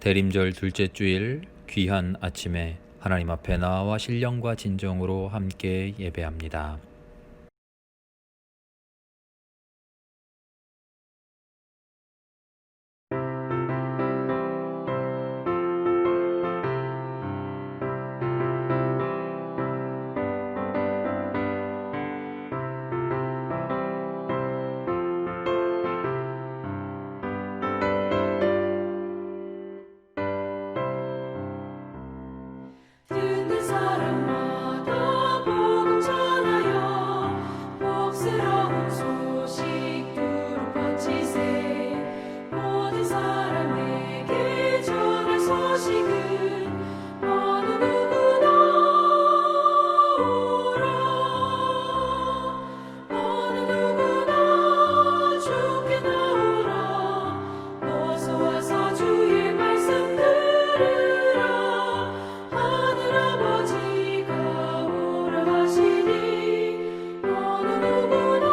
대림절 둘째 주일 귀한 아침에 하나님 앞에 나와 신령과 진정으로 함께 예배합니다. 듣는 사람마다 복음 전하여 복스러운 소식 두루 퍼지세. 모든 사람에게 전할 소식은 어느 누구나 오라. 어느 누구나 주께 나오라. 어서 와서 주의 말씀 들으라. 하늘아버지가 오라 하시니 어느 누구나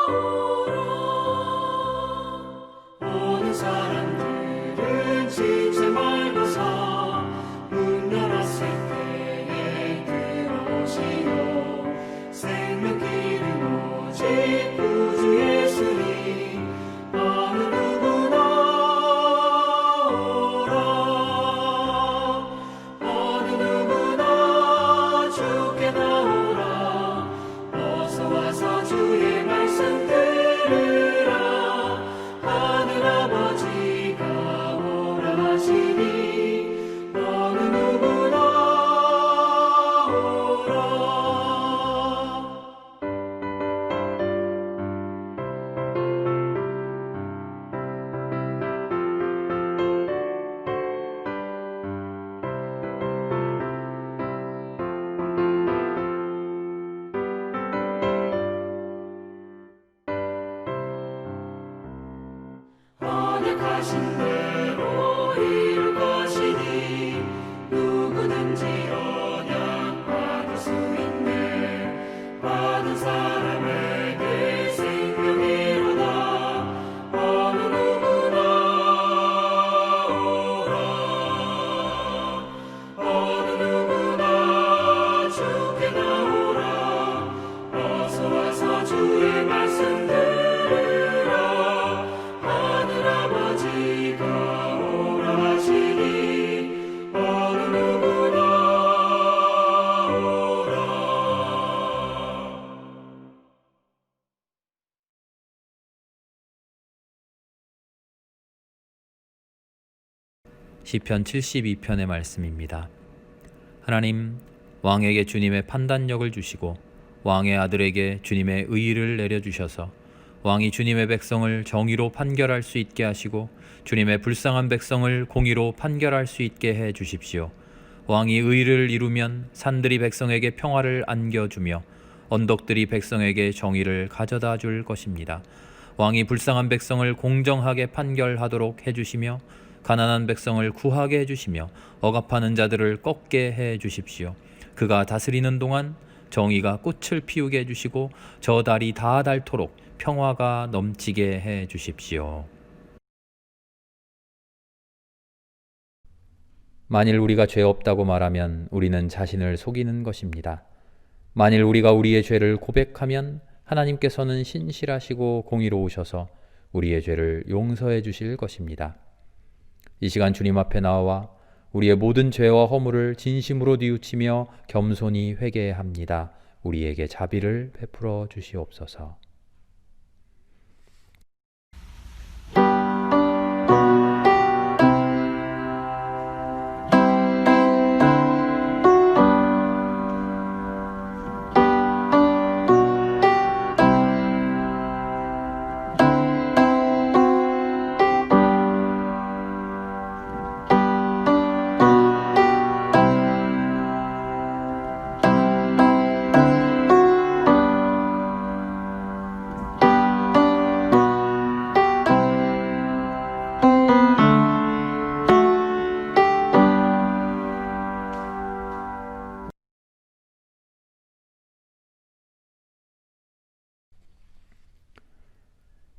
오라. 모든 사람들은 진짜 말고서 문 열었을 때에 들어오시오. 생명길은 오직 구주 예수니 어느 누구나 오라. 어느 누구나 주께 나오라. 어서 와서 주의 말씀 들으라. 하늘아버지가 오라 하시니 어느 누구나 오라. 언약하신 대로 이룰 것이니 누구든지 언약 받을 수 있네. 받은 사람에게 생명이로다. 어느 누구나 오라. 어느 누구나 주께 나오라. 어서 와서 주의 말씀 들으라. 하늘아버지가 오라 하시니 어느 누구나 오라. 시편 72편의 말씀입니다. 하나님, 왕에게 주님의 판단력을 주시고 왕의 아들에게 주님의 의의를 내려주셔서 왕이 주님의 백성을 정의로 판결할 수 있게 하시고 주님의 불쌍한 백성을 공의로 판결할 수 있게 해 주십시오. 왕이 의를 이루면 산들이 백성에게 평화를 안겨주며 언덕들이 백성에게 정의를 가져다 줄 것입니다. 왕이 불쌍한 백성을 공정하게 판결하도록 해주시며 가난한 백성을 구하게 해주시며 억압하는 자들을 꺾게 해 주십시오. 그가 다스리는 동안 정의가 꽃을 피우게 해주시고 저 달이 다 닳도록 평화가 넘치게 해 주십시오. 만일 우리가 죄 없다고 말하면 우리는 자신을 속이는 것입니다. 만일 우리가 우리의 죄를 고백하면 하나님께서는 신실하시고 공의로우셔서 우리의 죄를 용서해 주실 것입니다. 이 시간 주님 앞에 나와 우리의 모든 죄와 허물을 진심으로 뉘우치며 겸손히 회개합니다. 우리에게 자비를 베풀어 주시옵소서.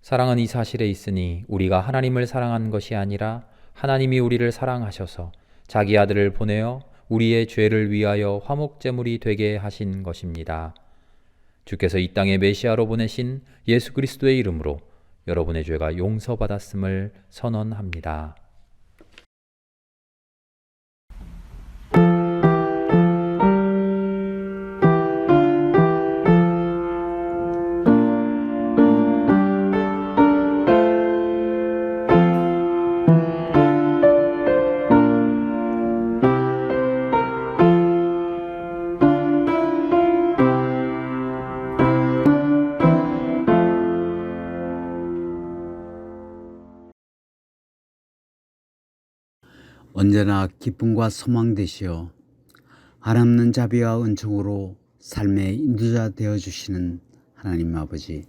사랑은 이 사실에 있으니 우리가 하나님을 사랑한 것이 아니라 하나님이 우리를 사랑하셔서 자기 아들을 보내어 우리의 죄를 위하여 화목제물이 되게 하신 것입니다. 주께서 이 땅에 메시아로 보내신 예수 그리스도의 이름으로 여러분의 죄가 용서받았음을 선언합니다. 언제나 기쁨과 소망 되시어 한없는 자비와 은총으로 삶의 인도자 되어주시는 하나님 아버지,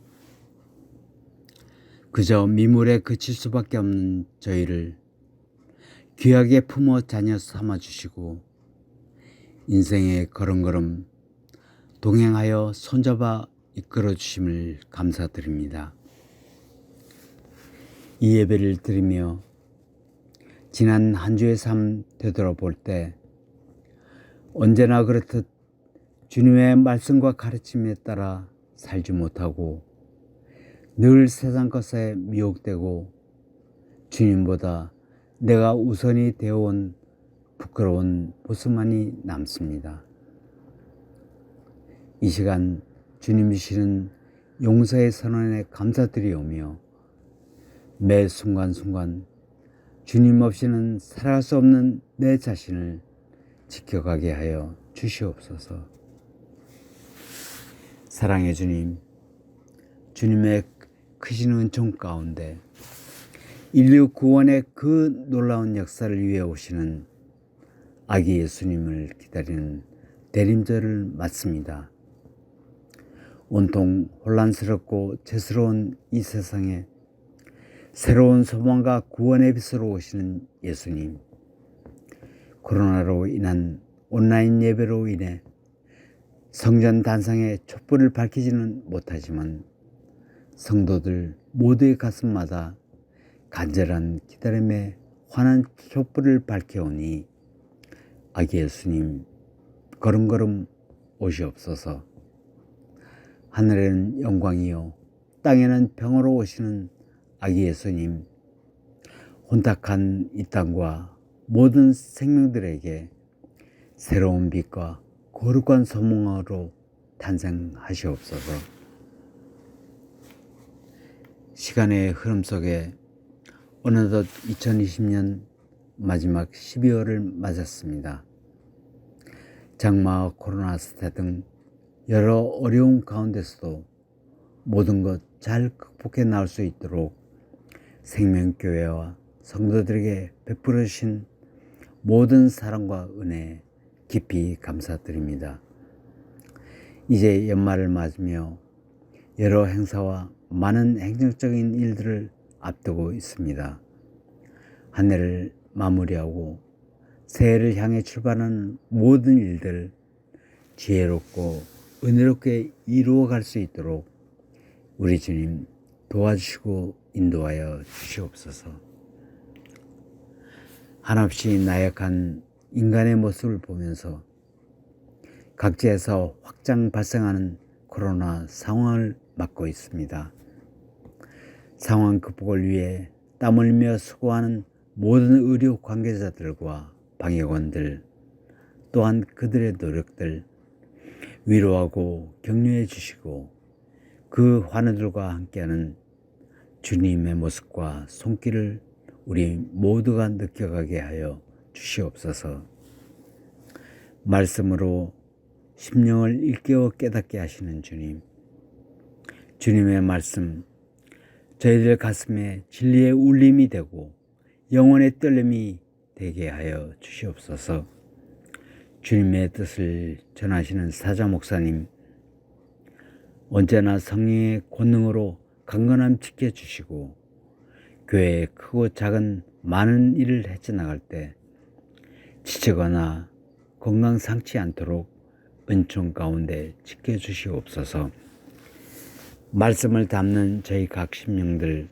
그저 미물에 그칠 수밖에 없는 저희를 귀하게 품어 자녀 삼아주시고 인생의 걸음걸음 동행하여 손잡아 이끌어주심을 감사드립니다. 이 예배를 드리며 지난 한 주의 삶 되돌아볼 때 언제나 그렇듯 주님의 말씀과 가르침에 따라 살지 못하고 늘 세상 것에 미혹되고 주님보다 내가 우선이 되어온 부끄러운 모습만이 남습니다. 이 시간 주님 주시는 용서의 선언에 감사드리오며 매 순간순간 주님 없이는 살아갈 수 없는 내 자신을 지켜가게 하여 주시옵소서. 사랑의 주님, 주님의 크신 은총 가운데 인류 구원의 그 놀라운 역사를 위해 오시는 아기 예수님을 기다리는 대림절을 맞습니다. 온통 혼란스럽고 죄스러운 이 세상에 새로운 소망과 구원의 빛으로 오시는 예수님, 코로나로 인한 온라인 예배로 인해 성전 단상에 촛불을 밝히지는 못하지만 성도들 모두의 가슴마다 간절한 기다림에 환한 촛불을 밝혀오니 아기 예수님 걸음걸음 오시옵소서. 하늘에는 영광이요 땅에는 평화로 오시는 아기 예수님, 혼탁한 이 땅과 모든 생명들에게 새로운 빛과 거룩한 소망으로 탄생하시옵소서. 시간의 흐름 속에 어느덧 2020년 마지막 12월을 맞았습니다. 장마와 코로나 사태 등 여러 어려움 가운데서도 모든 것 잘 극복해 나올 수 있도록 생명교회와 성도들에게 베풀어 주신 모든 사랑과 은혜 깊이 감사드립니다. 이제 연말을 맞으며 여러 행사와 많은 행정적인 일들을 앞두고 있습니다. 한 해를 마무리하고 새해를 향해 출발하는 모든 일들 지혜롭고 은혜롭게 이루어갈 수 있도록 우리 주님 도와주시고 인도하여 주시옵소서. 한없이 나약한 인간의 모습을 보면서 각지에서 확장 발생하는 코로나 상황을 맞고 있습니다. 상황 극복을 위해 땀 흘리며 수고하는 모든 의료 관계자들과 방역원들, 또한 그들의 노력들 위로하고 격려해 주시고 그 환우들과 함께하는 주님의 모습과 손길을 우리 모두가 느껴가게 하여 주시옵소서. 말씀으로 심령을 일깨워 깨닫게 하시는 주님, 주님의 말씀 저희들 가슴에 진리의 울림이 되고 영혼의 떨림이 되게 하여 주시옵소서. 주님의 뜻을 전하시는 사자 목사님, 언제나 성령의 권능으로 강건함 지켜주시고 교회의 크고 작은 많은 일을 헤쳐나갈 때 지치거나 건강 상치 않도록 은총 가운데 지켜주시옵소서. 말씀을 담는 저희 각 심령들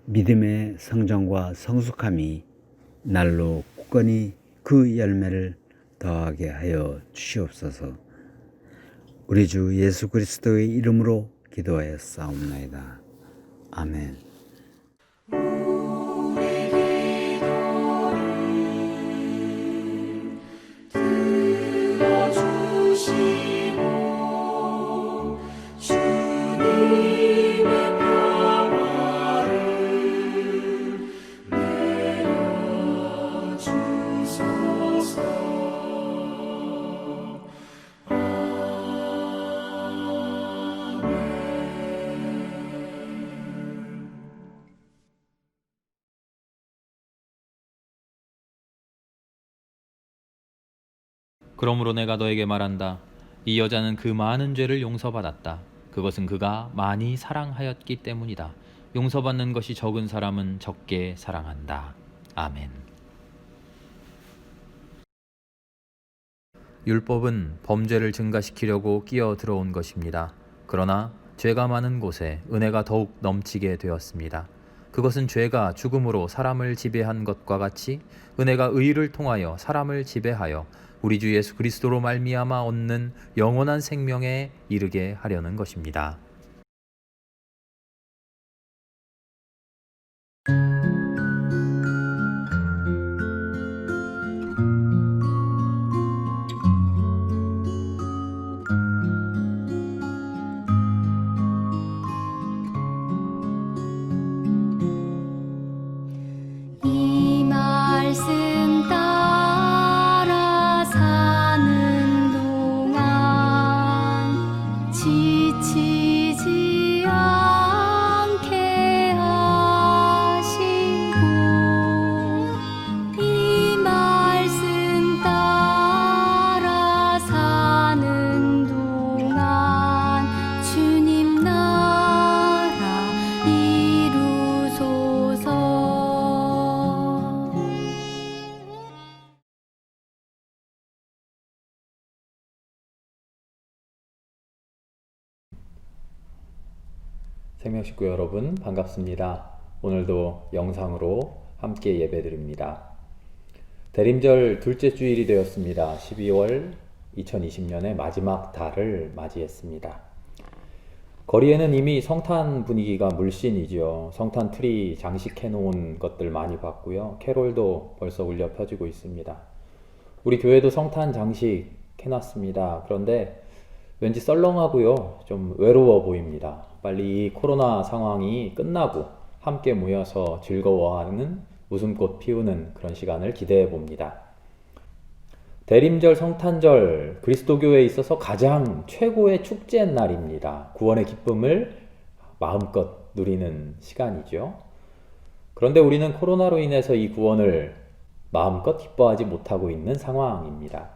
믿음의 성정과 성숙함이 날로 굳건히 그 열매를 더하게 하여 주시옵소서. 우리 주 예수 그리스도의 이름으로 기도하여 싸움나이다. 아멘. 들어주시고 주님의 평화를 내려주소서. 그러므로 내가 너에게 말한다. 이 여자는 그 많은 죄를 용서받았다. 그것은 그가 많이 사랑하였기 때문이다. 용서받는 것이 적은 사람은 적게 사랑한다. 아멘. 율법은 범죄를 증가시키려고 끼어 들어온 것입니다. 그러나 죄가 많은 곳에 은혜가 더욱 넘치게 되었습니다. 그것은 죄가 죽음으로 사람을 지배한 것과 같이 은혜가 의를 통하여 사람을 지배하여 우리 주 예수 그리스도로 말미암아 얻는 영원한 생명에 이르게 하려는 것입니다. 이 말씀 따라 사는 동안 지치지 않게 하시고 이 말씀 따라 사는 동안 주님 나라 이루소서. 생명식구 여러분 반갑습니다. 오늘도 영상으로 함께 예배드립니다. 대림절 둘째 주일이 되었습니다. 12월 2020년의 마지막 달을 맞이했습니다. 거리에는 이미 성탄 분위기가 물씬이죠. 성탄 트리 장식해 놓은 것들 많이 봤고요. 캐롤도 벌써 울려 펴지고 있습니다. 우리 교회도 성탄 장식 해놨습니다. 그런데 왠지 썰렁하고요. 좀 외로워 보입니다. 빨리 이 코로나 상황이 끝나고 함께 모여서 즐거워하는 웃음꽃 피우는 그런 시간을 기대해 봅니다. 대림절, 성탄절, 그리스도교에 있어서 가장 최고의 축제 날입니다. 구원의 기쁨을 마음껏 누리는 시간이죠. 그런데 우리는 코로나로 인해서 이 구원을 마음껏 기뻐하지 못하고 있는 상황입니다.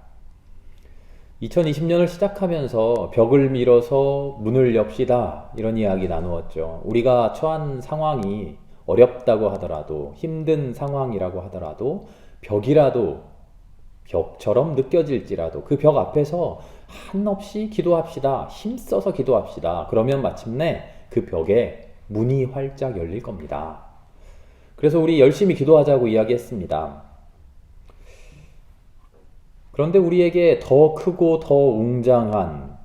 2020년을 시작하면서 벽을 밀어서 문을 엽시다 이런 이야기 나누었죠. 우리가 처한 상황이 어렵다고 하더라도 힘든 상황이라고 하더라도 벽이라도 벽처럼 느껴질지라도 그 벽 앞에서 한없이 기도합시다. 힘써서 기도합시다. 그러면 마침내 그 벽에 문이 활짝 열릴 겁니다. 그래서 우리 열심히 기도하자고 이야기했습니다. 그런데 우리에게 더 크고 더 웅장한,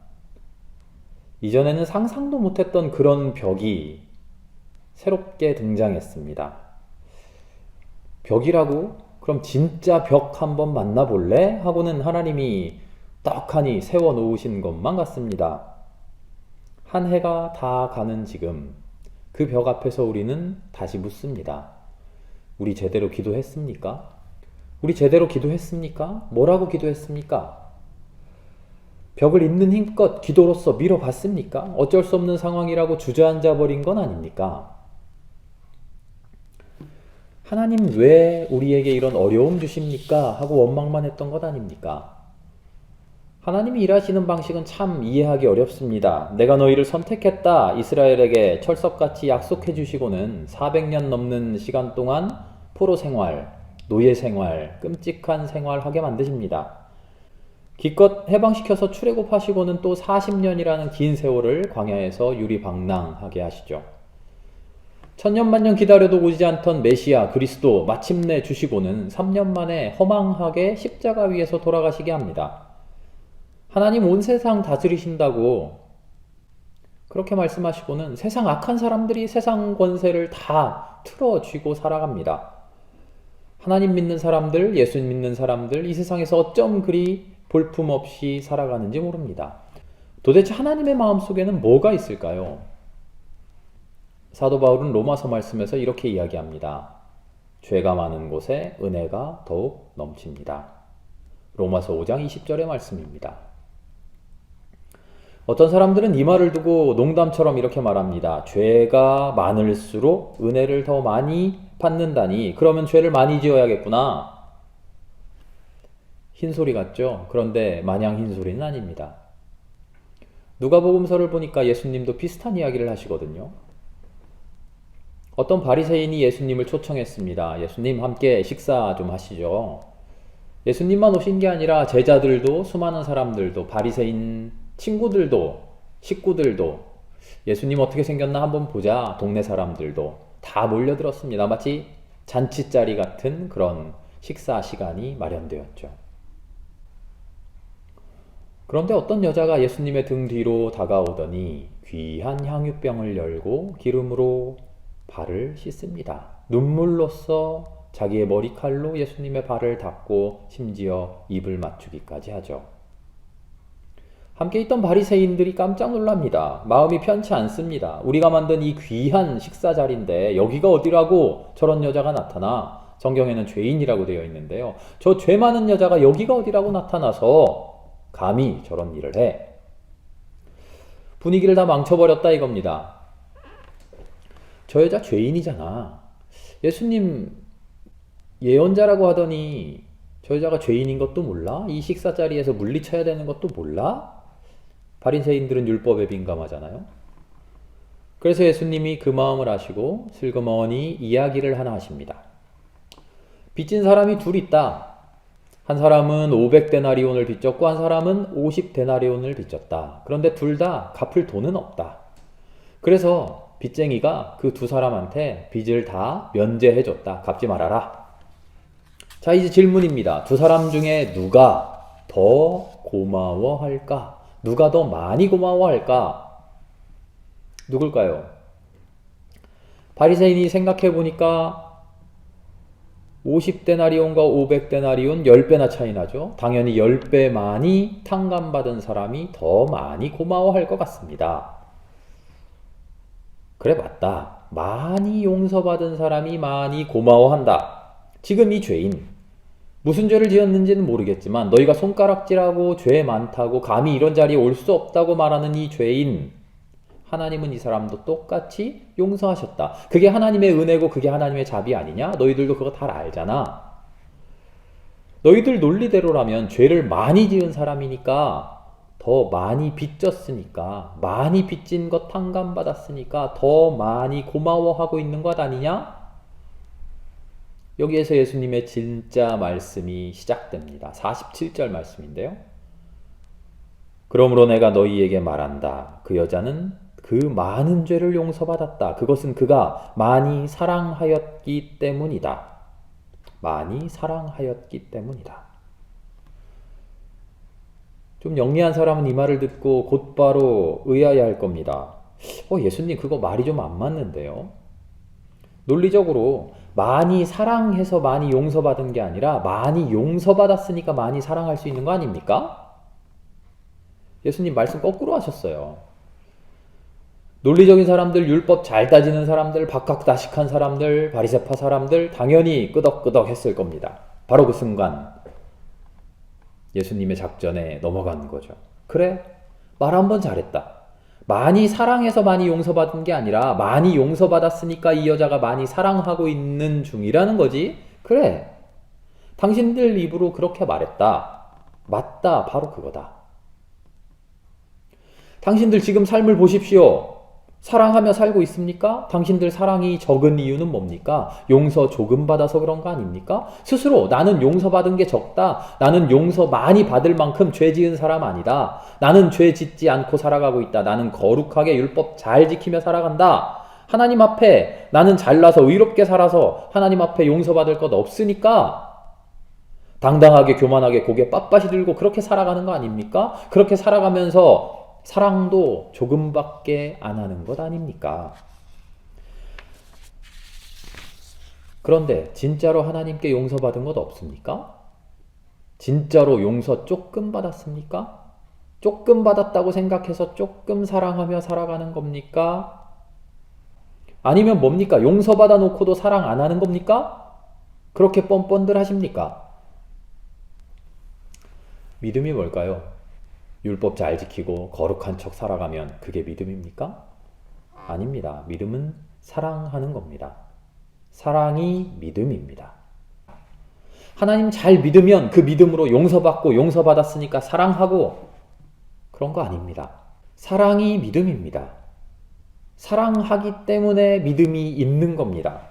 이전에는 상상도 못했던 그런 벽이 새롭게 등장했습니다. 벽이라고? 그럼 진짜 벽 한번 만나볼래? 하고는 하나님이 떡하니 세워놓으신 것만 같습니다. 한 해가 다 가는 지금 그 벽 앞에서 우리는 다시 묻습니다. 우리 제대로 기도했습니까? 우리 제대로 기도했습니까? 뭐라고 기도했습니까? 벽을 있는 힘껏 기도로서 밀어봤습니까? 어쩔 수 없는 상황이라고 주저앉아 버린 건 아닙니까? 하나님 왜 우리에게 이런 어려움 주십니까? 하고 원망만 했던 것 아닙니까? 하나님이 일하시는 방식은 참 이해하기 어렵습니다. 내가 너희를 선택했다. 이스라엘에게 철석같이 약속해 주시고는 400년 넘는 시간 동안 포로 생활, 노예 생활, 끔찍한 생활하게 만드십니다. 기껏 해방시켜서 출애굽하시고는 또 40년이라는 긴 세월을 광야에서 유리방랑하게 하시죠. 천년만년 기다려도 오지 않던 메시아 그리스도 마침내 주시고는 3년 만에 허망하게 십자가 위에서 돌아가시게 합니다. 하나님 온 세상 다스리신다고 그렇게 말씀하시고는 세상 악한 사람들이 세상 권세를 다 틀어쥐고 살아갑니다. 하나님 믿는 사람들, 예수 믿는 사람들, 이 세상에서 어쩜 그리 볼품없이 살아가는지 모릅니다. 도대체 하나님의 마음속에는 뭐가 있을까요? 사도 바울은 로마서 말씀에서 이렇게 이야기합니다. 죄가 많은 곳에 은혜가 더욱 넘칩니다. 로마서 5장 20절의 말씀입니다. 어떤 사람들은 이 말을 두고 농담처럼 이렇게 말합니다. 죄가 많을수록 은혜를 더 많이 받는다니 그러면 죄를 많이 지어야겠구나. 흰소리 같죠? 그런데 마냥 흰소리는 아닙니다. 누가복음서를 보니까 예수님도 비슷한 이야기를 하시거든요. 어떤 바리새인이 예수님을 초청했습니다. 예수님 함께 식사 좀 하시죠. 예수님만 오신 게 아니라 제자들도 수많은 사람들도 바리새인 친구들도 식구들도 예수님 어떻게 생겼나 한번 보자 동네 사람들도 다 몰려들었습니다. 마치 잔치자리 같은 그런 식사 시간이 마련되었죠. 그런데 어떤 여자가 예수님의 등 뒤로 다가오더니 귀한 향유병을 열고 기름으로 발을 씻습니다. 눈물로써 자기의 머리칼로 예수님의 발을 닦고 심지어 입을 맞추기까지 하죠. 함께 있던 바리새인들이 깜짝 놀랍니다. 마음이 편치 않습니다. 우리가 만든 이 귀한 식사 자리인데 여기가 어디라고 저런 여자가 나타나? 성경에는 죄인이라고 되어 있는데요. 저 죄 많은 여자가 여기가 어디라고 나타나서 감히 저런 일을 해? 분위기를 다 망쳐버렸다 이겁니다. 저 여자 죄인이잖아. 예수님 예언자라고 하더니 저 여자가 죄인인 것도 몰라? 이 식사 자리에서 물리쳐야 되는 것도 몰라? 바리새인들은 율법에 민감하잖아요. 그래서 예수님이 그 마음을 아시고 슬그머니 이야기를 하나 하십니다. 빚진 사람이 둘 있다. 한 사람은 500데나리온을 빚졌고 한 사람은 50데나리온을 빚졌다. 그런데 둘 다 갚을 돈은 없다. 그래서 빚쟁이가 그 두 사람한테 빚을 다 면제해줬다. 갚지 말아라. 자, 이제 질문입니다. 두 사람 중에 누가 더 고마워할까? 누가 더 많이 고마워할까? 누굴까요? 바리새인이 생각해보니까 50데나리온과 500데나리온 10배나 차이 나죠. 당연히 10배 많이 탕감받은 사람이 더 많이 고마워할 것 같습니다. 그래, 맞다. 많이 용서받은 사람이 많이 고마워한다. 지금 이 죄인 무슨 죄를 지었는지는 모르겠지만 너희가 손가락질하고 죄 많다고 감히 이런 자리에 올 수 없다고 말하는 이 죄인, 하나님은 이 사람도 똑같이 용서하셨다. 그게 하나님의 은혜고 그게 하나님의 자비 아니냐? 너희들도 그거 다 알잖아. 너희들 논리대로라면 죄를 많이 지은 사람이니까 더 많이 빚졌으니까 많이 빚진 것 탕감받았으니까 더 많이 고마워하고 있는 것 아니냐? 여기에서 예수님의 진짜 말씀이 시작됩니다. 47절 말씀인데요. 그러므로 내가 너희에게 말한다. 그 여자는 그 많은 죄를 용서받았다. 그것은 그가 많이 사랑하였기 때문이다. 많이 사랑하였기 때문이다. 좀 영리한 사람은 이 말을 듣고 곧바로 의아해할 겁니다. 예수님 그거 말이 좀 안 맞는데요. 논리적으로 많이 사랑해서 많이 용서받은 게 아니라 많이 용서받았으니까 많이 사랑할 수 있는 거 아닙니까? 예수님 말씀 거꾸로 하셨어요. 논리적인 사람들, 율법 잘 따지는 사람들, 박학다식한 사람들, 바리새파 사람들 당연히 끄덕끄덕 했을 겁니다. 바로 그 순간 예수님의 작전에 넘어간 거죠. 그래, 말 한번 잘했다. 많이 사랑해서 많이 용서받은 게 아니라 많이 용서받았으니까 이 여자가 많이 사랑하고 있는 중이라는 거지. 그래, 당신들 입으로 그렇게 말했다. 맞다, 바로 그거다. 당신들 지금 삶을 보십시오. 사랑하며 살고 있습니까? 당신들 사랑이 적은 이유는 뭡니까? 용서 조금 받아서 그런 거 아닙니까? 스스로 나는 용서받은 게 적다. 나는 용서 많이 받을 만큼 죄 지은 사람 아니다. 나는 죄 짓지 않고 살아가고 있다. 나는 거룩하게 율법 잘 지키며 살아간다. 하나님 앞에 나는 잘나서 의롭게 살아서 하나님 앞에 용서받을 것 없으니까 당당하게 교만하게 고개 빳빳이 들고 그렇게 살아가는 거 아닙니까? 그렇게 살아가면서 사랑도 조금밖에 안 하는 것 아닙니까? 그런데 진짜로 하나님께 용서받은 것 없습니까? 진짜로 용서 조금 받았습니까? 조금 받았다고 생각해서 조금 사랑하며 살아가는 겁니까? 아니면 뭡니까? 용서받아 놓고도 사랑 안 하는 겁니까? 그렇게 뻔뻔들 하십니까? 믿음이 뭘까요? 율법 잘 지키고 거룩한 척 살아가면 그게 믿음입니까? 아닙니다. 믿음은 사랑하는 겁니다. 사랑이 믿음입니다. 하나님 잘 믿으면 그 믿음으로 용서받고 용서받았으니까 사랑하고 그런 거 아닙니다. 사랑이 믿음입니다. 사랑하기 때문에 믿음이 있는 겁니다.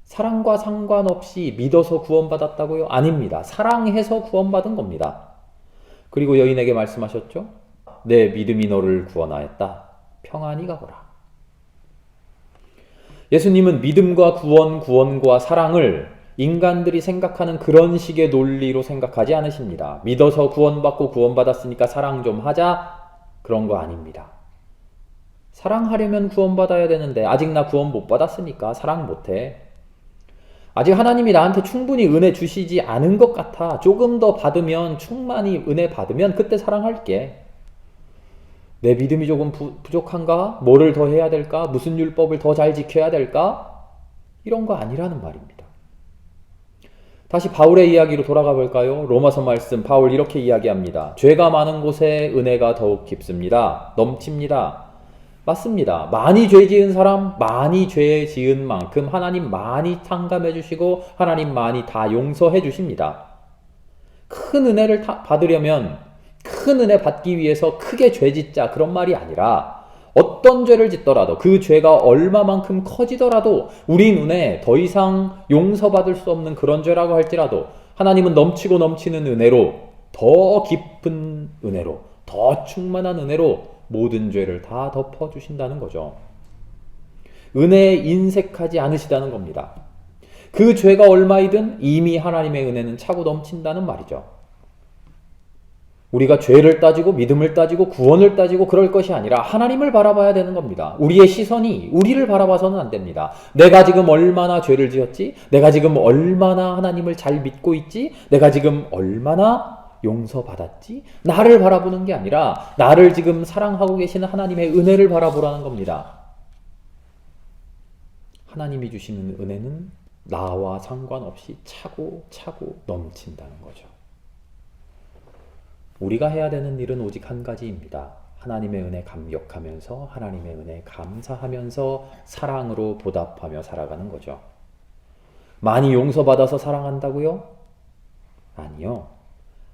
사랑과 상관없이 믿어서 구원받았다고요? 아닙니다. 사랑해서 구원받은 겁니다. 그리고 여인에게 말씀하셨죠? 내 믿음이 너를 구원하였다. 평안히 가거라. 예수님은 믿음과 구원과 사랑을 인간들이 생각하는 그런 식의 논리로 생각하지 않으십니다. 믿어서 구원받고 구원받았으니까 사랑 좀 하자. 그런 거 아닙니다. 사랑하려면 구원받아야 되는데 아직 나 구원 못 받았으니까 사랑 못해. 아직 하나님이 나한테 충분히 은혜 주시지 않은 것 같아. 조금 더 받으면 충만히 은혜 받으면 그때 사랑할게. 내 믿음이 조금 부족한가? 뭐를 더 해야 될까? 무슨 율법을 더 잘 지켜야 될까? 이런 거 아니라는 말입니다. 다시 바울의 이야기로 돌아가 볼까요? 로마서 말씀 바울 이렇게 이야기합니다. 죄가 많은 곳에 은혜가 더욱 깊습니다. 넘칩니다. 맞습니다. 많이 죄 지은 사람, 많이 죄 지은 만큼 하나님 많이 상감해 주시고 하나님 많이 다 용서해 주십니다. 큰 은혜를 받으려면 큰 은혜 받기 위해서 크게 죄 짓자 그런 말이 아니라 어떤 죄를 짓더라도 그 죄가 얼마만큼 커지더라도 우리 눈에 더 이상 용서받을 수 없는 그런 죄라고 할지라도 하나님은 넘치고 넘치는 은혜로 더 깊은 은혜로 더 충만한 은혜로 모든 죄를 다 덮어주신다는 거죠. 은혜에 인색하지 않으시다는 겁니다. 그 죄가 얼마이든 이미 하나님의 은혜는 차고 넘친다는 말이죠. 우리가 죄를 따지고 믿음을 따지고 구원을 따지고 그럴 것이 아니라 하나님을 바라봐야 되는 겁니다. 우리의 시선이 우리를 바라봐서는 안 됩니다. 내가 지금 얼마나 죄를 지었지? 내가 지금 얼마나 하나님을 잘 믿고 있지? 내가 지금 얼마나 용서받았지? 나를 바라보는 게 아니라 나를 지금 사랑하고 계시는 하나님의 은혜를 바라보라는 겁니다. 하나님이 주시는 은혜는 나와 상관없이 차고 넘친다는 거죠. 우리가 해야 되는 일은 오직 한 가지입니다. 하나님의 은혜 감격하면서 하나님의 은혜 감사하면서 사랑으로 보답하며 살아가는 거죠. 많이 용서받아서 사랑한다고요? 아니요.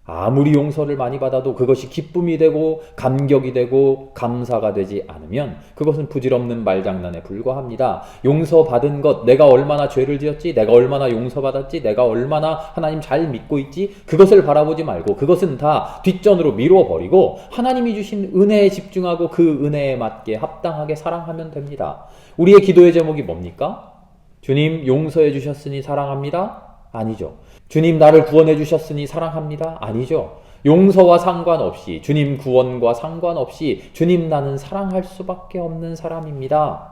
아무리 용서를 많이 받아도 그것이 기쁨이 되고 감격이 되고 감사가 되지 않으면 그것은 부질없는 말장난에 불과합니다. 용서받은 것, 내가 얼마나 죄를 지었지, 내가 얼마나 용서받았지, 내가 얼마나 하나님 잘 믿고 있지, 그것을 바라보지 말고 그것은 다 뒷전으로 미뤄버리고 하나님이 주신 은혜에 집중하고 그 은혜에 맞게 합당하게 사랑하면 됩니다. 우리의 기도의 제목이 뭡니까? 주님 용서해 주셨으니 사랑합니다? 아니죠. 주님 나를 구원해 주셨으니 사랑합니다? 아니죠. 용서와 상관없이 주님 구원과 상관없이 주님 나는 사랑할 수밖에 없는 사람입니다.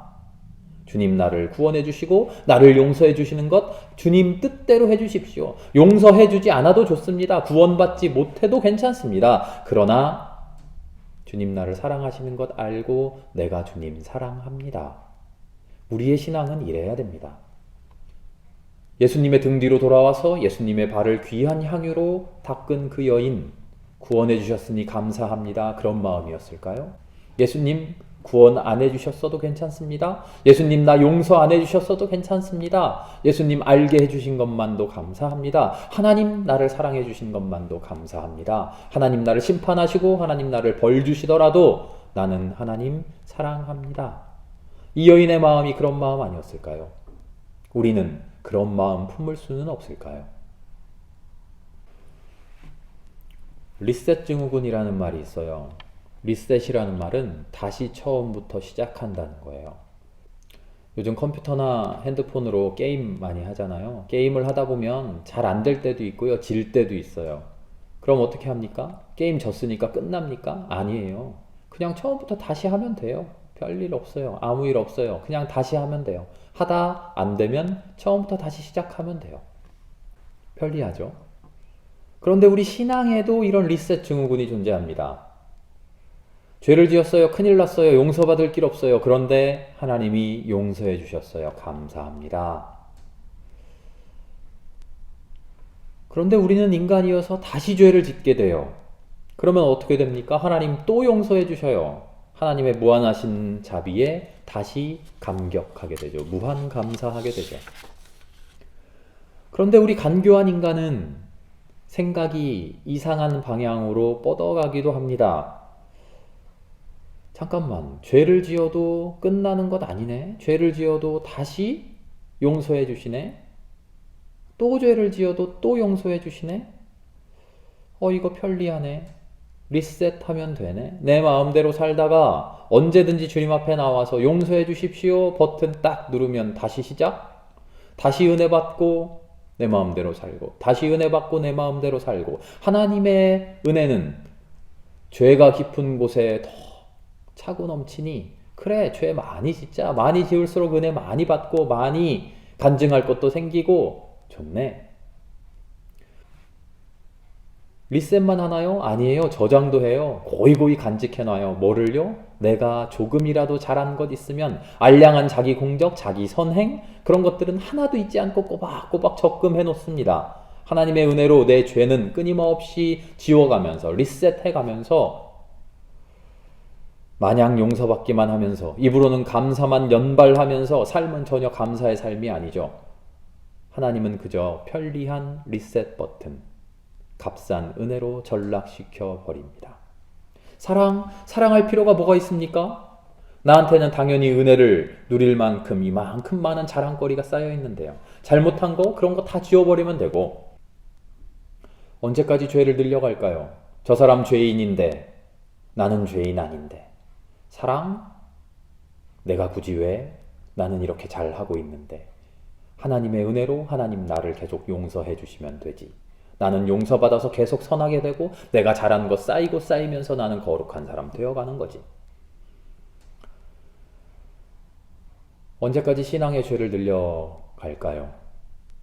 주님 나를 구원해 주시고 나를 용서해 주시는 것 주님 뜻대로 해 주십시오. 용서해 주지 않아도 좋습니다. 구원받지 못해도 괜찮습니다. 그러나 주님 나를 사랑하시는 것 알고 내가 주님 사랑합니다. 우리의 신앙은 이래야 됩니다. 예수님의 등 뒤로 돌아와서 예수님의 발을 귀한 향유로 닦은 그 여인 구원해 주셨으니 감사합니다. 그런 마음이었을까요? 예수님 구원 안 해주셨어도 괜찮습니다. 예수님 나 용서 안 해주셨어도 괜찮습니다. 예수님 알게 해주신 것만도 감사합니다. 하나님 나를 사랑해 주신 것만도 감사합니다. 하나님 나를 심판하시고 하나님 나를 벌 주시더라도 나는 하나님 사랑합니다. 이 여인의 마음이 그런 마음 아니었을까요? 우리는 그런 마음 품을 수는 없을까요? 리셋 증후군이라는 말이 있어요. 리셋이라는 말은 다시 처음부터 시작한다는 거예요. 요즘 컴퓨터나 핸드폰으로 게임 많이 하잖아요. 게임을 하다 보면 잘 안 될 때도 있고요. 질 때도 있어요. 그럼 어떻게 합니까? 게임 졌으니까 끝납니까? 아니에요. 그냥 처음부터 다시 하면 돼요. 별일 없어요. 아무 일 없어요. 그냥 다시 하면 돼요. 하다 안 되면 처음부터 다시 시작하면 돼요. 편리하죠? 그런데 우리 신앙에도 이런 리셋 증후군이 존재합니다. 죄를 지었어요. 큰일 났어요. 용서받을 길 없어요. 그런데 하나님이 용서해 주셨어요. 감사합니다. 그런데 우리는 인간이어서 다시 죄를 짓게 돼요. 그러면 어떻게 됩니까? 하나님 또 용서해 주셔요. 하나님의 무한하신 자비에 다시 감격하게 되죠. 무한 감사하게 되죠. 그런데 우리 간교한 인간은 생각이 이상한 방향으로 뻗어가기도 합니다. 잠깐만, 죄를 지어도 끝나는 것 아니네? 죄를 지어도 다시 용서해 주시네? 또 죄를 지어도 또 용서해 주시네? 이거 편리하네. 리셋하면 되네. 내 마음대로 살다가 언제든지 주님 앞에 나와서 용서해 주십시오 버튼 딱 누르면 다시 시작? 다시 은혜 받고 내 마음대로 살고, 다시 은혜 받고 내 마음대로 살고. 하나님의 은혜는 죄가 깊은 곳에 더 차고 넘치니, 그래, 죄 많이 짓자. 많이 지을수록 은혜 많이 받고 많이 간증할 것도 생기고 좋네. 리셋만 하나요? 아니에요. 저장도 해요. 고이고이 간직해놔요. 뭐를요? 내가 조금이라도 잘한 것 있으면 알량한 자기 공적, 자기 선행, 그런 것들은 하나도 잊지 않고 꼬박꼬박 적금해 놓습니다. 하나님의 은혜로 내 죄는 끊임없이 지워가면서, 리셋해가면서 마냥 용서받기만 하면서, 입으로는 감사만 연발하면서 삶은 전혀 감사의 삶이 아니죠. 하나님은 그저 편리한 리셋 버튼, 값싼 은혜로 전락시켜 버립니다. 사랑할 필요가 뭐가 있습니까? 나한테는 당연히 은혜를 누릴 만큼 이만큼 많은 자랑거리가 쌓여 있는데요. 잘못한 거, 그런 거 다 지워버리면 되고. 언제까지 죄를 늘려갈까요? 저 사람 죄인인데 나는 죄인 아닌데. 사랑? 내가 굳이 왜? 나는 이렇게 잘하고 있는데. 하나님의 은혜로 하나님 나를 계속 용서해 주시면 되지. 나는 용서받아서 계속 선하게 되고 내가 잘한 거 쌓이고 쌓이면서 나는 거룩한 사람 되어가는 거지. 언제까지 신앙의 죄를 늘려갈까요?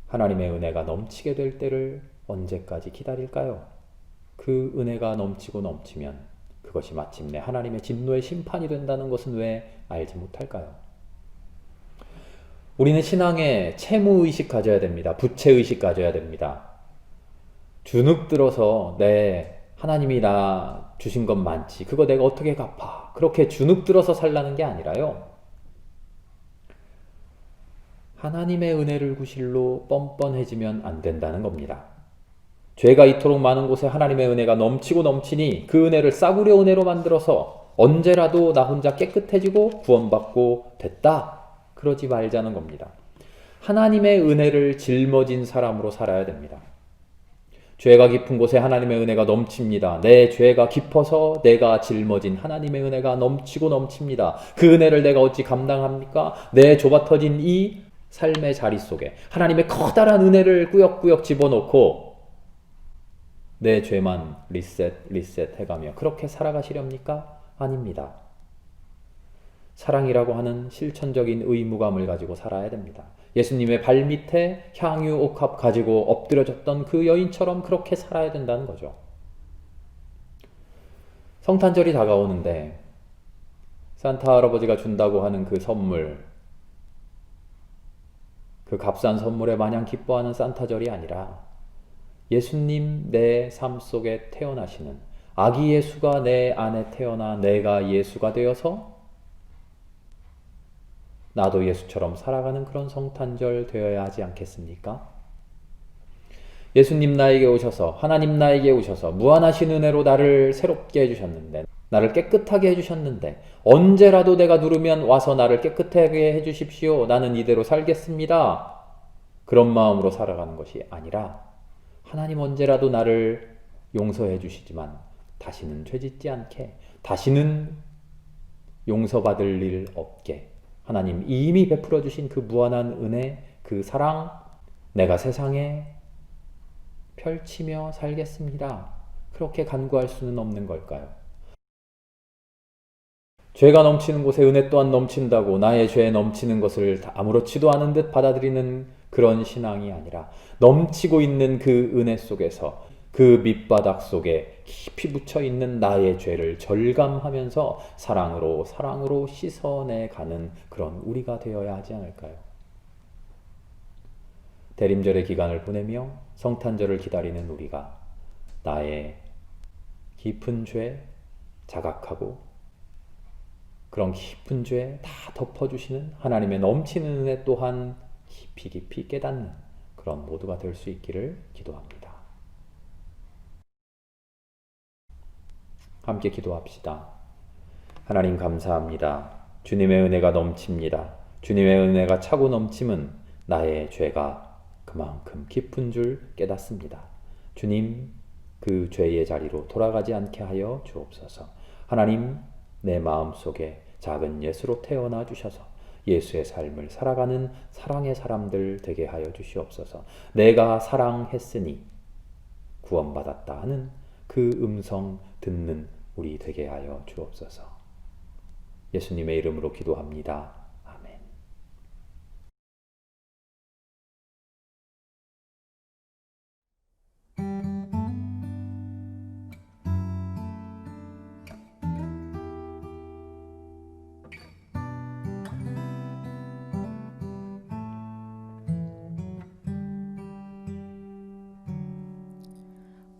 하나님의 은혜가 넘치게 될 때를 언제까지 기다릴까요? 그 은혜가 넘치고 넘치면 그것이 마침내 하나님의 진노의 심판이 된다는 것은 왜 알지 못할까요? 우리는 신앙에 채무의식 가져야 됩니다. 부채의식 가져야 됩니다. 주눅 들어서 하나님이 나 주신 건 많지, 그거 내가 어떻게 갚아, 그렇게 주눅 들어서 살라는 게 아니라요, 하나님의 은혜를 구실로 뻔뻔해지면 안 된다는 겁니다. 죄가 이토록 많은 곳에 하나님의 은혜가 넘치고 넘치니 그 은혜를 싸구려 은혜로 만들어서 언제라도 나 혼자 깨끗해지고 구원받고 됐다, 그러지 말자는 겁니다. 하나님의 은혜를 짊어진 사람으로 살아야 됩니다. 죄가 깊은 곳에 하나님의 은혜가 넘칩니다. 내 죄가 깊어서 내가 짊어진 하나님의 은혜가 넘치고 넘칩니다. 그 은혜를 내가 어찌 감당합니까? 내 좁아터진 이 삶의 자리 속에 하나님의 커다란 은혜를 꾸역꾸역 집어넣고 내 죄만 리셋 해가며 그렇게 살아가시렵니까? 아닙니다. 사랑이라고 하는 실천적인 의무감을 가지고 살아야 됩니다. 예수님의 발밑에 향유 옥합 가지고 엎드려졌던 그 여인처럼 그렇게 살아야 된다는 거죠. 성탄절이 다가오는데 산타 할아버지가 준다고 하는 그 선물, 그 값싼 선물에 마냥 기뻐하는 산타절이 아니라 예수님 내 삶 속에 태어나시는 아기 예수가 내 안에 태어나 내가 예수가 되어서 나도 예수처럼 살아가는 그런 성탄절 되어야 하지 않겠습니까? 예수님 나에게 오셔서, 하나님 나에게 오셔서 무한하신 은혜로 나를 새롭게 해주셨는데, 나를 깨끗하게 해주셨는데, 언제라도 내가 누르면 와서 나를 깨끗하게 해주십시오, 나는 이대로 살겠습니다, 그런 마음으로 살아가는 것이 아니라 하나님 언제라도 나를 용서해 주시지만 다시는 죄짓지 않게, 다시는 용서받을 일 없게, 하나님 이미 베풀어 주신 그 무한한 은혜, 그 사랑, 내가 세상에 펼치며 살겠습니다. 그렇게 간구할 수는 없는 걸까요? 죄가 넘치는 곳에 은혜 또한 넘친다고 나의 죄 넘치는 것을 아무렇지도 않은 듯 받아들이는 그런 신앙이 아니라, 넘치고 있는 그 은혜 속에서, 그 밑바닥 속에 깊이 묻혀 있는 나의 죄를 절감하면서 사랑으로 씻어내가는 그런 우리가 되어야 하지 않을까요? 대림절의 기간을 보내며 성탄절을 기다리는 우리가 나의 깊은 죄 자각하고 그런 깊은 죄 다 덮어주시는 하나님의 넘치는 은혜 또한 깊이 깨닫는 그런 모두가 될 수 있기를 기도합니다. 함께 기도합시다. 하나님 감사합니다. 주님의 은혜가 넘칩니다. 주님의 은혜가 차고 넘침은 나의 죄가 그만큼 깊은 줄 깨닫습니다. 주님, 그 죄의 자리로 돌아가지 않게 하여 주옵소서. 하나님, 내 마음속에 작은 예수로 태어나 주셔서 예수의 삶을 살아가는 사랑의 사람들 되게 하여 주시옵소서. 내가 사랑했으니 구원받았다 하는 그 음성 듣는 우리 되게 하여 주옵소서. 예수님의 이름으로 기도합니다. 아멘.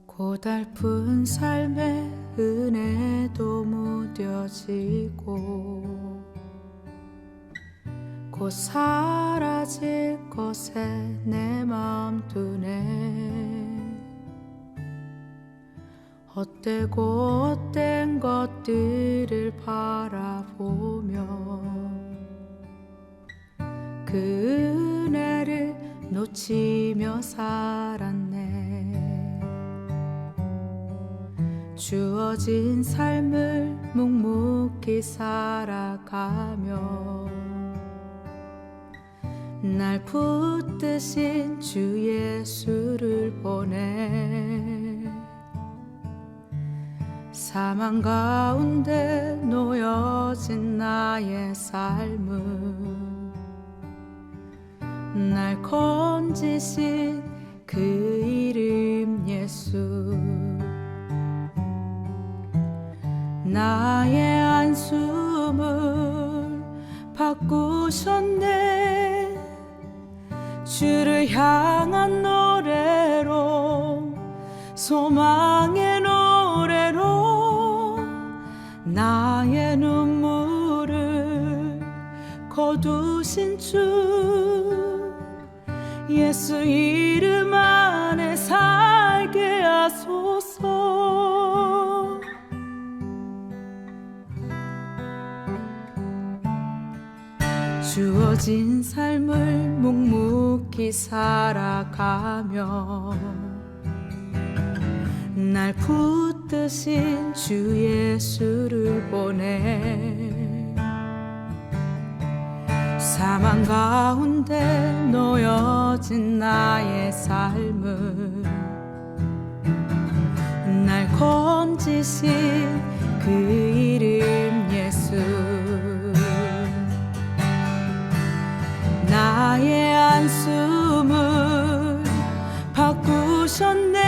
고달픈 삶의 은혜도 무뎌지고 곧 사라질 것에 내 마음 두네. 헛되고 헛된 것들을 바라보며 그 은혜를 놓치며 살았네. 주어진 삶을 묵묵히 살아가며 날 붙드신 주 예수를 보내. 사망 가운데 놓여진 나의 삶은 날 건지신 그 이름 예수. 나의 한숨을 바꾸셨네. 주를 향한 노래로, 소망의 노래로 나의 눈물을 거두신 주 예수 이름 안에 살게 하소서. 주어진 삶을 묵묵히 살아가며 날 붙드신 주 예수를 보내. 사망 가운데 놓여진 나의 삶을 날 건지신 그 이름 예수. 나의 한숨을 바꾸셨네.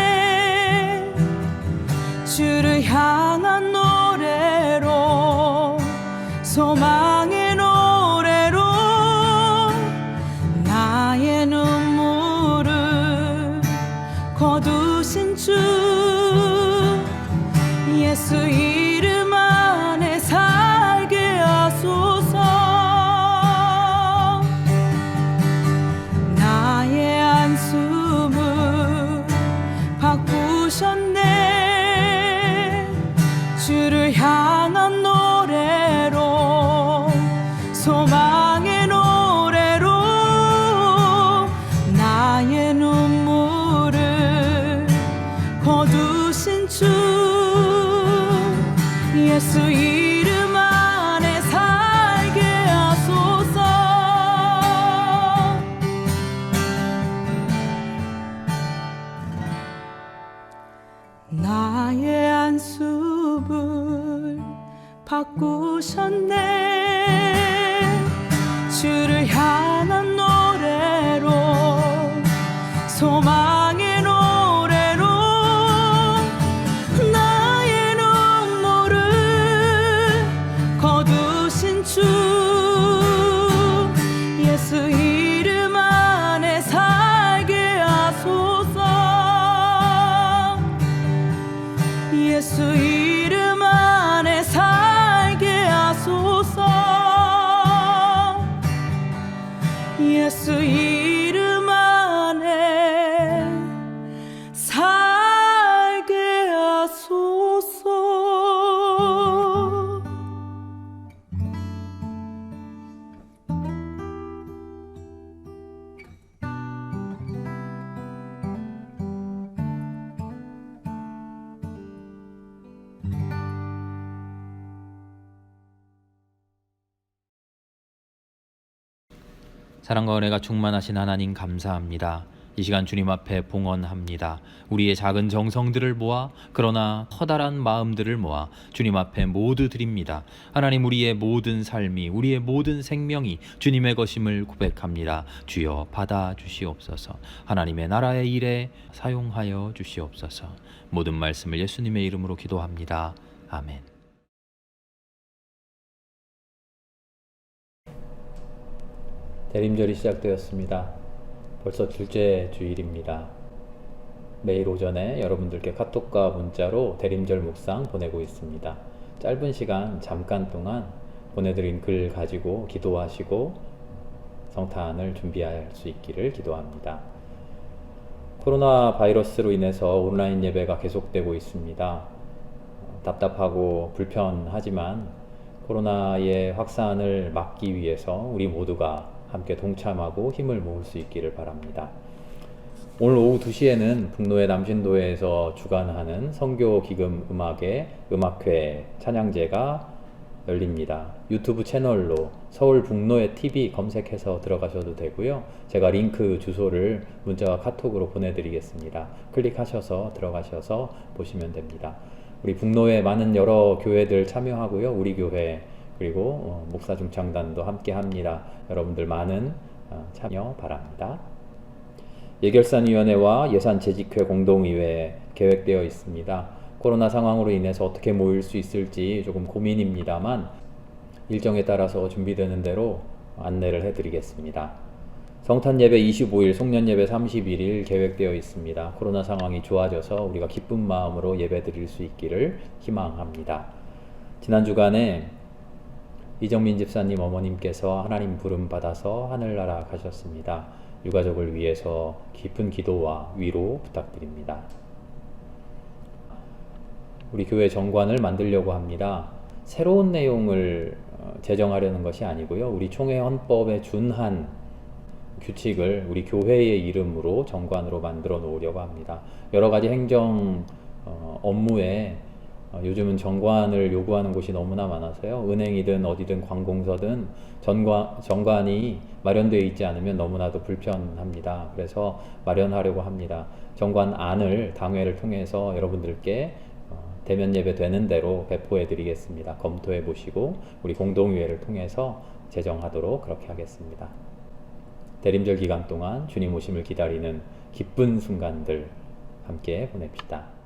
주를 향한 노래로, 소망의 노래로 나의 눈물을 거두신 주 예수 이름 안에 살게 하소서. 나의 한숨을 오셨네. 주를 향한 노래로, 소망의 노래로 나의 눈물을 거두신 주, 예수 이름 안에 살게 하소서. 예수 이름 안에 살게 하소서. 예수 이름 안에 살게 하소서. 사랑과 은혜가 충만하신 하나님 감사합니다. 이 시간 주님 앞에 봉헌합니다. 우리의 작은 정성들을 모아, 그러나 커다란 마음들을 모아 주님 앞에 모두 드립니다. 하나님, 우리의 모든 삶이, 우리의 모든 생명이 주님의 것임을 고백합니다. 주여 받아 주시옵소서. 하나님의 나라의 일에 사용하여 주시옵소서. 모든 말씀을 예수님의 이름으로 기도합니다. 아멘. 대림절이 시작되었습니다. 벌써 둘째 주일입니다. 매일 오전에 여러분들께 카톡과 문자로 대림절 묵상 보내고 있습니다. 짧은 시간 잠깐 동안 보내드린 글 가지고 기도하시고 성탄을 준비할 수 있기를 기도합니다. 코로나 바이러스로 인해서 온라인 예배가 계속되고 있습니다. 답답하고 불편하지만 코로나의 확산을 막기 위해서 우리 모두가 함께 동참하고 힘을 모을 수 있기를 바랍니다. 오늘 오후 2시에는 북로의 남신도에서 주관하는 선교 기금 음악의 음악회 찬양제가 열립니다. 유튜브 채널로 서울 북로의 TV 검색해서 들어가셔도 되고요. 제가 링크 주소를 문자와 카톡으로 보내드리겠습니다. 클릭하셔서 들어가셔서 보시면 됩니다. 우리 북로의 많은 여러 교회들 참여하고요. 우리 교회 그리고 목사 중창단도 함께 합니다. 여러분들 많은 참여 바랍니다. 예결산위원회와 예산재직회 공동의회 계획되어 있습니다. 코로나 상황으로 인해서 어떻게 모일 수 있을지 조금 고민입니다만 일정에 따라서 준비되는 대로 안내를 해드리겠습니다. 성탄예배 25일, 송년예배 31일 계획되어 있습니다. 코로나 상황이 좋아져서 우리가 기쁜 마음으로 예배 드릴 수 있기를 희망합니다. 지난 주간에 이정민 집사님 어머님께서 하나님 부름 받아서 하늘나라 가셨습니다. 유가족을 위해서 깊은 기도와 위로 부탁드립니다. 우리 교회 정관을 만들려고 합니다. 새로운 내용을 제정하려는 것이 아니고요. 우리 총회 헌법에 준한 규칙을 우리 교회의 이름으로 정관으로 만들어 놓으려고 합니다. 여러 가지 행정 업무에 요즘은 정관을 요구하는 곳이 너무나 많아서요. 은행이든 어디든 관공서든 정관이 마련되어 있지 않으면 너무나도 불편합니다. 그래서 마련하려고 합니다. 정관안을 당회를 통해서 여러분들께 대면 예배 되는 대로 배포해 드리겠습니다. 검토해 보시고 우리 공동의회를 통해서 제정하도록 그렇게 하겠습니다. 대림절 기간 동안 주님 오심을 기다리는 기쁜 순간들 함께 보냅시다.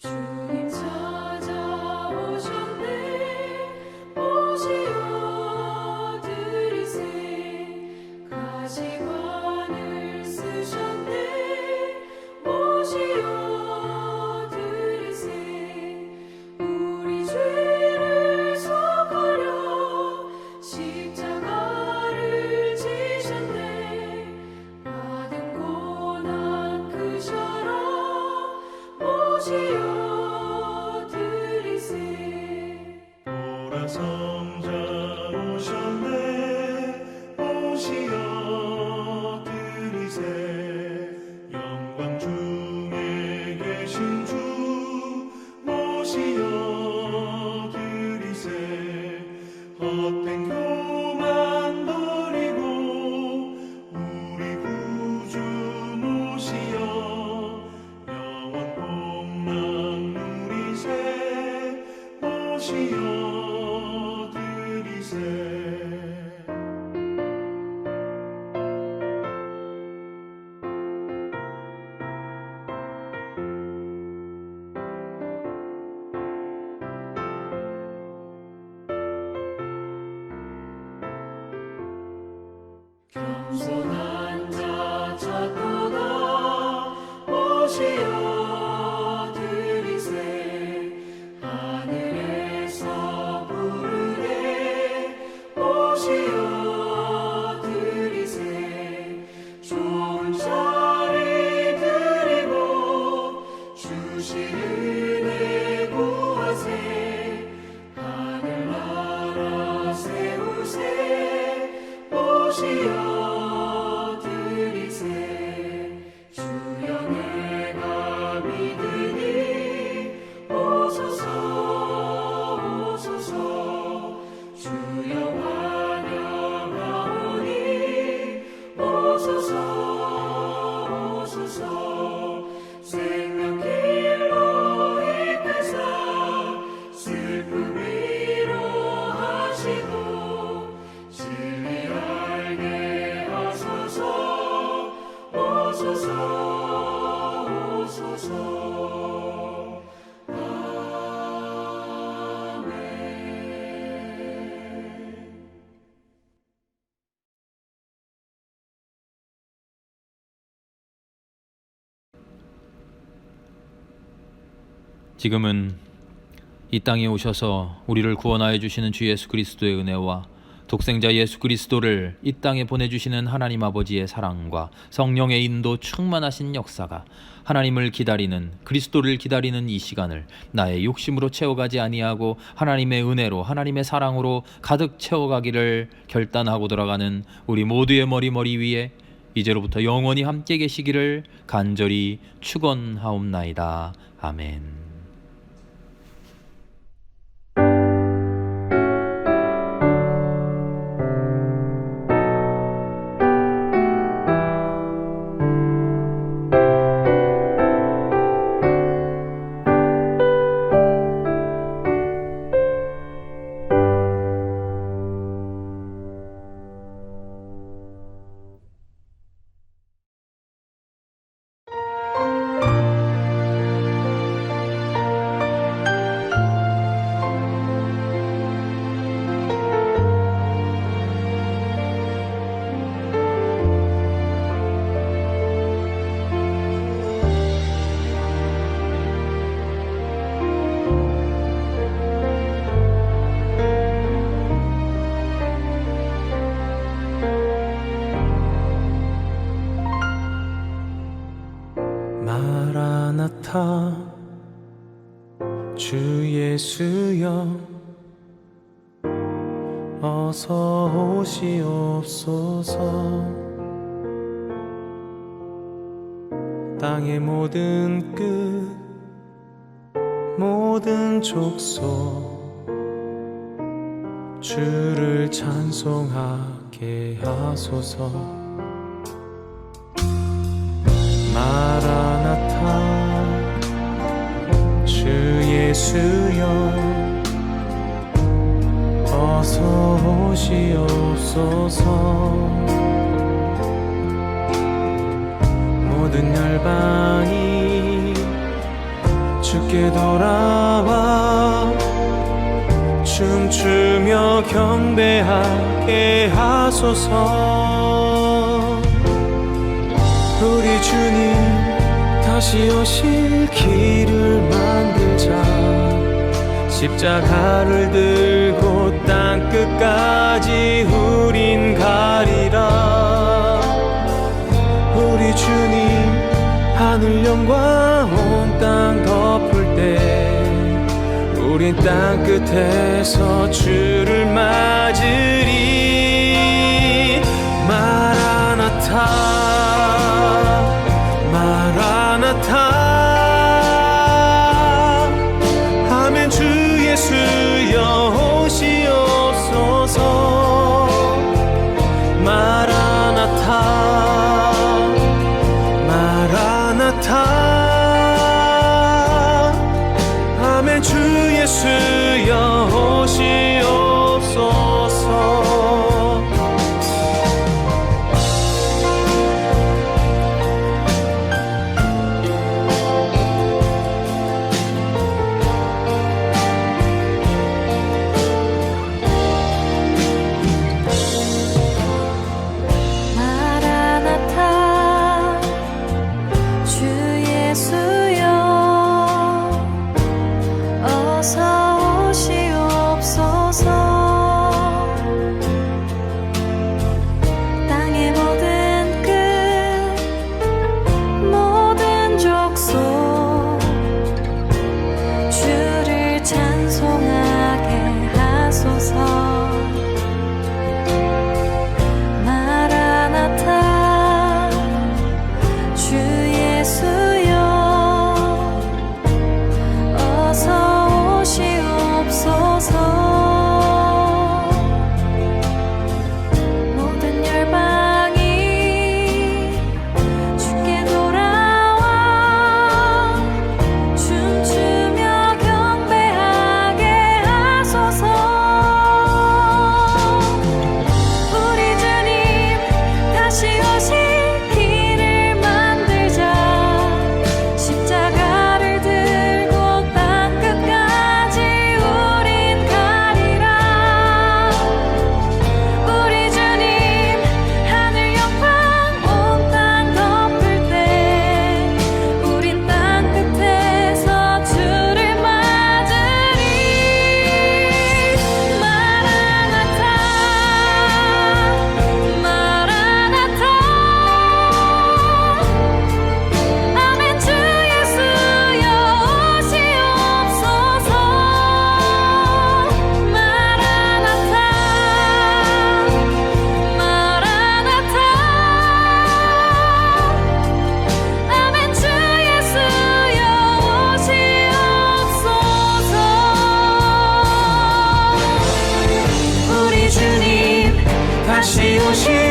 주님 찾아오셨네. 오시어 드리세. 가시관을 쓰셨네. 오시어 드리세. 우리 죄를 속하려 십자가를 지셨네. 받은 고난 크셔라. 오시어 보라 성자 오셨네. 오시어 드리세. 영광 중에 계신 주 손한 자 찾도다 오시어 들이세 하늘에서 부르네 오시어 들이세 좋은 자리 드리고 주실 은혜 구하세 하늘나라 세우세 오시어 들이세 주여 내가 믿으니 오소서 오소서 주여 환영하오니 오소서 오소서 생명길로 이끄사 슬픔 위로하시고 진리 알게 하소서 오소서 오소서 아멘. 지금은 이 땅에 오셔서 우리를 구원하여 주시는 주 예수 그리스도의 은혜와 독생자 예수 그리스도를 이 땅에 보내주시는 하나님 아버지의 사랑과 성령의 인도 충만하신 역사가 하나님을 기다리는, 그리스도를 기다리는 이 시간을 나의 욕심으로 채워가지 아니하고 하나님의 은혜로, 하나님의 사랑으로 가득 채워가기를 결단하고 돌아가는 우리 모두의 머리 위에 이제로부터 영원히 함께 계시기를 간절히 축원하옵나이다. 아멘. 마라나타 주 예수여 어서 오시옵소서 땅의 모든 끝 모든 족속 주를 찬송하게 하소서 마라나타 주 예수여 어서 오시옵소서 모든 열방이 주께 돌아와 춤추며 경배하게 하소서 우리 주님 다시 오실 길을 만들자 십자가를 들고 땅끝까지 우린 가리라 우리 주님 하늘 영광 온 땅 덮을 때 우린 땅끝에서 주를 맞으리 마라나타 마라나타 아멘 주 예수여 오시옵소서 마라나타 마라나타 아멘 주 예수여 오시옵소서 다시 오실